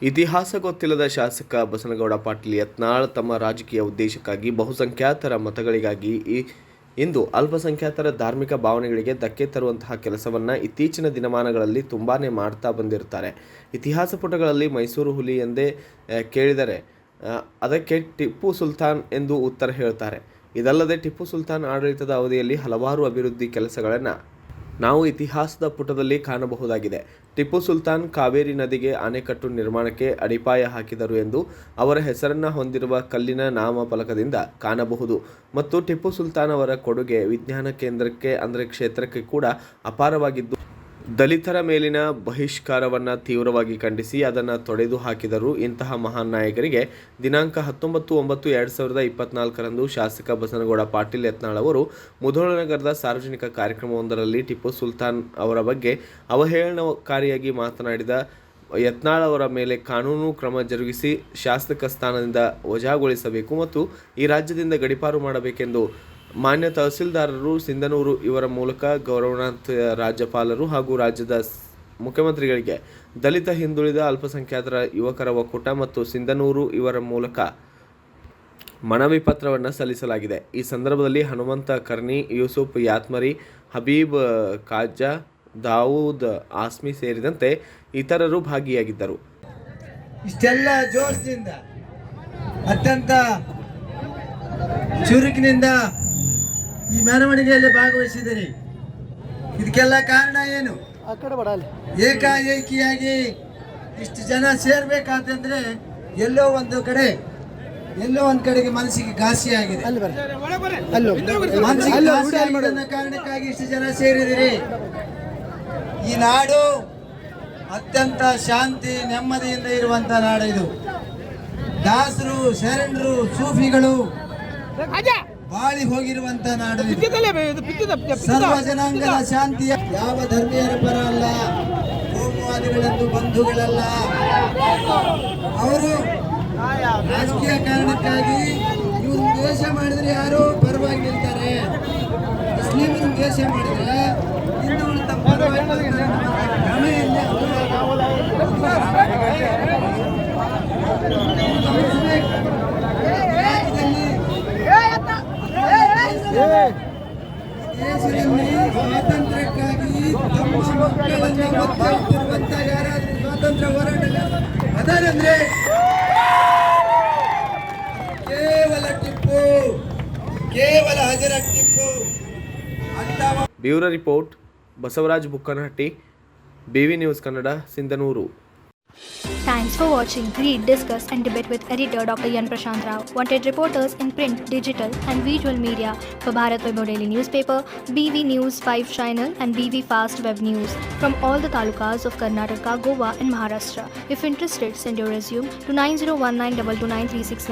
ಇತಿಹಾಸ ಗೊತ್ತಿಲ್ಲದ ಶಾಸಕ ಬಸನಗೌಡ ಪಾಟೀಲ್ ಯತ್ನಾಳ್ ತಮ್ಮ ರಾಜಕೀಯ ಉದ್ದೇಶಕ್ಕಾಗಿ ಬಹುಸಂಖ್ಯಾತರ ಮತಗಳಿಗಾಗಿ ಇಂದು ಅಲ್ಪಸಂಖ್ಯಾತರ ಧಾರ್ಮಿಕ ಭಾವನೆಗಳಿಗೆ ಧಕ್ಕೆ ತರುವಂತಹ ಕೆಲಸವನ್ನು ಇತ್ತೀಚಿನ ದಿನಮಾನಗಳಲ್ಲಿ ತುಂಬಾನೇ ಮಾಡ್ತಾ ಬಂದಿರ್ತಾರೆ. ಇತಿಹಾಸ ಪುಟಗಳಲ್ಲಿ ಮೈಸೂರು ಹುಲಿ ಎಂದೇ ಕೇಳಿದರೆ ಅದಕ್ಕೆ ಟಿಪ್ಪು ಸುಲ್ತಾನ್ ಎಂದು ಉತ್ತರ ಹೇಳ್ತಾರೆ. ಇದಲ್ಲದೆ ಟಿಪ್ಪು ಸುಲ್ತಾನ್ ಆಡಳಿತದ ಅವಧಿಯಲ್ಲಿ ಹಲವಾರು ಅಭಿವೃದ್ಧಿ ಕೆಲಸಗಳನ್ನು ನಾವು ಇತಿಹಾಸದ ಪುಟದಲ್ಲಿ ಕಾಣಬಹುದಾಗಿದೆ. ಟಿಪ್ಪು ಸುಲ್ತಾನ್ ಕಾವೇರಿ ನದಿಗೆ ಅಣೆಕಟ್ಟು ನಿರ್ಮಾಣಕ್ಕೆ ಅಡಿಪಾಯ ಹಾಕಿದರು ಎಂದು ಅವರ ಹೆಸರನ್ನು ಹೊಂದಿರುವ ಕಲ್ಲಿನ ನಾಮಫಲಕದಿಂದ ಕಾಣಬಹುದು. ಮತ್ತು ಟಿಪ್ಪು ಸುಲ್ತಾನ್ ಅವರ ಕೊಡುಗೆ ವಿಜ್ಞಾನ ಕೇಂದ್ರಕ್ಕೆ ಅಂದರೆ ಕ್ಷೇತ್ರಕ್ಕೆ ಕೂಡ ಅಪಾರವಾಗಿದ್ದು, ದಲಿತರ ಮೇಲಿನ ಬಹಿಷ್ಕಾರವನ್ನು ತೀವ್ರವಾಗಿ ಖಂಡಿಸಿ ಅದನ್ನು ತೊಡೆದು ಹಾಕಿದರು. ಇಂತಹ ಮಹಾನ್ ನಾಯಕರಿಗೆ ದಿನಾಂಕ 19/9/2024 ಶಾಸಕ ಬಸನಗೌಡ ಪಾಟೀಲ್ ಯತ್ನಾಳ್ ಅವರು ಮುಧೋಳನಗರದ ಸಾರ್ವಜನಿಕ ಕಾರ್ಯಕ್ರಮವೊಂದರಲ್ಲಿ ಟಿಪ್ಪು ಸುಲ್ತಾನ್ ಅವರ ಬಗ್ಗೆ ಅವಹೇಳನಕಾರಿಯಾಗಿ ಮಾತನಾಡಿದ ಯತ್ನಾಳ್ ಅವರ ಮೇಲೆ ಕಾನೂನು ಕ್ರಮ ಜರುಗಿಸಿ ಶಾಸಕ ಸ್ಥಾನದಿಂದ ವಜಾಗೊಳಿಸಬೇಕು ಮತ್ತು ಈ ರಾಜ್ಯದಿಂದ ಗಡೀಪಾರು ಮಾಡಬೇಕೆಂದು ಮಾನ್ಯ ತಹಸೀಲ್ದಾರರು ಸಿಂಧನೂರು ಇವರ ಮೂಲಕ ಗೌರವಾನ್ವಿತ ರಾಜ್ಯಪಾಲರು ಹಾಗೂ ರಾಜ್ಯದ ಮುಖ್ಯಮಂತ್ರಿಗಳಿಗೆ ದಲಿತ ಹಿಂದುಳಿದ ಅಲ್ಪಸಂಖ್ಯಾತರ ಯುವಕರ ಒಕ್ಕೂಟ ಮತ್ತು ಸಿಂಧನೂರು ಇವರ ಮೂಲಕ ಮನವಿ ಪತ್ರವನ್ನು ಸಲ್ಲಿಸಲಾಗಿದೆ. ಈ ಸಂದರ್ಭದಲ್ಲಿ ಹನುಮಂತ ಕರ್ನಿ, ಯೂಸುಫ್ ಯಾತ್ಮರಿ, ಹಬೀಬ್ ಖಾಜಾ, ದಾವೂದ್ ಆಸ್ಮಿ ಸೇರಿದಂತೆ ಇತರರು ಭಾಗಿಯಾಗಿದ್ದರು. ಇಷ್ಟೆಲ್ಲ ಜೋಶದಿಂದ ಅತ್ಯಂತ ಚುರುಕಿನಿಂದ ಈ ಮೆರವಣಿಗೆಯಲ್ಲಿ ಭಾಗವಹಿಸಿದಿರಿ. ಇದಕ್ಕೆಲ್ಲ ಕಾರಣ ಏನು? ಏಕಾಏಕಿಯಾಗಿ ಇಷ್ಟು ಜನ ಸೇರ್ಬೇಕಾದ್ರೆ ಎಲ್ಲೋ ಒಂದು ಕಡೆಗೆ ಮನಸ್ಸಿಗೆ ಘಾಸಿಯಾಗಿದೆ. ಮನಸ್ಸಿಗೆ ಘಾಸಿಯಾಗಿದ್ದ ಕಾರಣಕ್ಕಾಗಿ ಇಷ್ಟು ಜನ ಸೇರಿದಿರಿ. ಈ ನಾಡು ಅತ್ಯಂತ ಶಾಂತಿ ನೆಮ್ಮದಿಯಿಂದ ಇರುವಂತ ನಾಡು ಇದು. ದಾಸರು, ಶರಣರು, ಸೂಫಿಗಳು ಬಾಳಿ ಹೋಗಿರುವಂತ ನಾಡು ಇದು. ಸರ್ವ ಜನಾಂಗದ ಶಾಂತಿಯ ಯಾವ ಧರ್ಮೀಯರ ಪರ ಅಲ್ಲ, ಕೋಮುವಾದಿಗಳಂದು ಬಂಧುಗಳಲ್ಲ. ಅವರು ರಾಜಕೀಯ ಕಾರಣಕ್ಕಾಗಿ ಇವರು ದ್ವೇಷ ಮಾಡಿದ್ರೆ ಯಾರು ಪರವಾಗಿ ನಿಲ್ತಾರೆ, ಮುಸ್ಲಿಮರು ದ್ವೇಷ ಮಾಡಿದ್ರೆ ಹಿಂದೂಗಳು ತಮ್ಮ ಪರವಾಗಿ ಕ್ರಮೆಯಿಂದ ದೇಶದಲ್ಲಿ ಸ್ವಾತಂತ್ರ್ಯಕ್ಕಾಗಿ ತಮ್ಮ ಮಕ್ಕಳನ್ನ ಒತ್ತಿರುವಂತ ಯಾರಾದ್ರೂ ಸ್ವಾತಂತ್ರ್ಯ ಹೋರಾಟ ಅದರಂದ್ರೆ ಕೇವಲ ಟಿಪ್ಪು, ಕೇವಲ ಹಜರತ್ ಟಿಪ್ಪು ಅಂತ. Bureau report, Basavaraj Bukkanahatti, BV news Kannada, Sindhanur. Thanks for watching. Read, discuss and debate with editor Dr. Yan Prashant Rao. Wanted reporters in print, digital and visual media for Bharat Vaibhav Daily Newspaper, BV News 5 Channel and BV Fast Web News from all the talukas of Karnataka, Goa and Maharashtra. If interested, send your resume to 9019229369.